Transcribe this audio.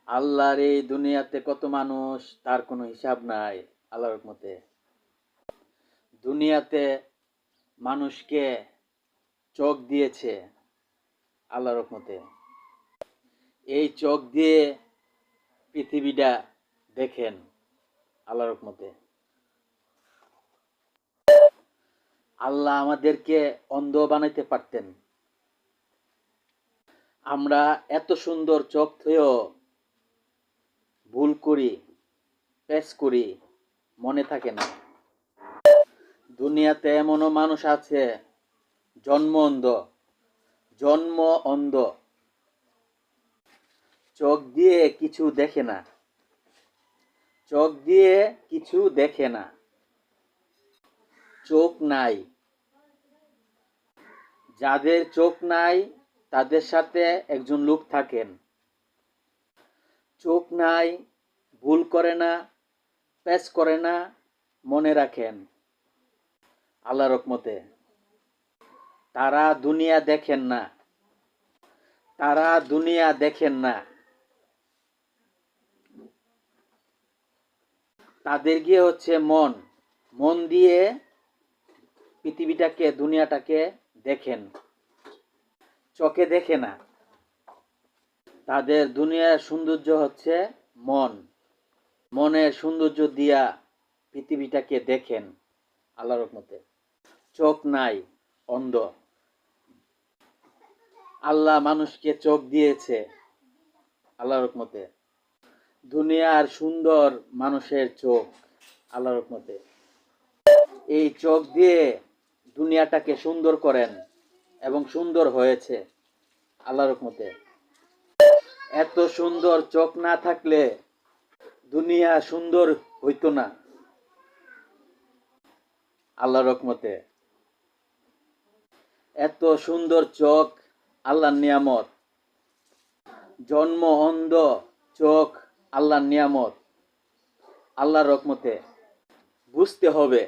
আল্লাহর এই দুনিয়াতে কত মানুষ, তার কোনো হিসাব নাই। আল্লাহর রহমতে দুনিয়াতে মানুষকে চোখ দিয়েছে আল্লাহর রহমতে। এই চোখ দিয়ে পৃথিবীটা দেখেন আল্লাহর রহমতে। আল্লাহ আমাদেরকে অন্ধ বানাইতে পারতেন। আমরা এত সুন্দর চোখ থেকেও ভুল করি, পেশ করি, মনে থাকে না। দুনিয়াতে এমনও মানুষ আছে জন্ম অন্ধ, জন্ম অন্ধ, চোখ দিয়ে কিছু দেখে না, চোখ দিয়ে কিছু দেখে না, চোখ নাই। যাদের চোখ নাই তাদের সাথে একজন লোক থাকেন, চোখ নাই, ভুল করে না, পেশ করে না, মনে রাখেন আল্লাহর রহমতে। তারা দুনিয়া দেখেন না, তারা দুনিয়া দেখেন না। তাদের গিয়ে হচ্ছে মন, মন দিয়ে পৃথিবীটাকে, দুনিয়াটাকে দেখেন, চোখে দেখে না। তাদের দুনিয়ার সৌন্দর্য হচ্ছে মন, মনের সৌন্দর্য দিয়া পৃথিবীটাকে দেখেন আল্লাহর রহমতে। চোখ নাই, অন্ধ। আল্লাহ মানুষকে চোখ দিয়েছে আল্লাহর রহমতে। দুনিয়ার সুন্দর মানুষের চোখ আল্লাহর রহমতে। এই চোখ দিয়ে দুনিয়াটাকে সুন্দর করেন এবং সুন্দর হয়েছে আল্লাহর রহমতে। এত সুন্দর চোখ না থাকলে দুনিয়া সুন্দর হইতো না আল্লাহর রহমতে। এত সুন্দর চোখ আল্লাহর নিয়ামত। জন্ম অন্ধ চোখ আল্লাহর নিয়ামত, আল্লাহর রহমতে। বুঝতে হবে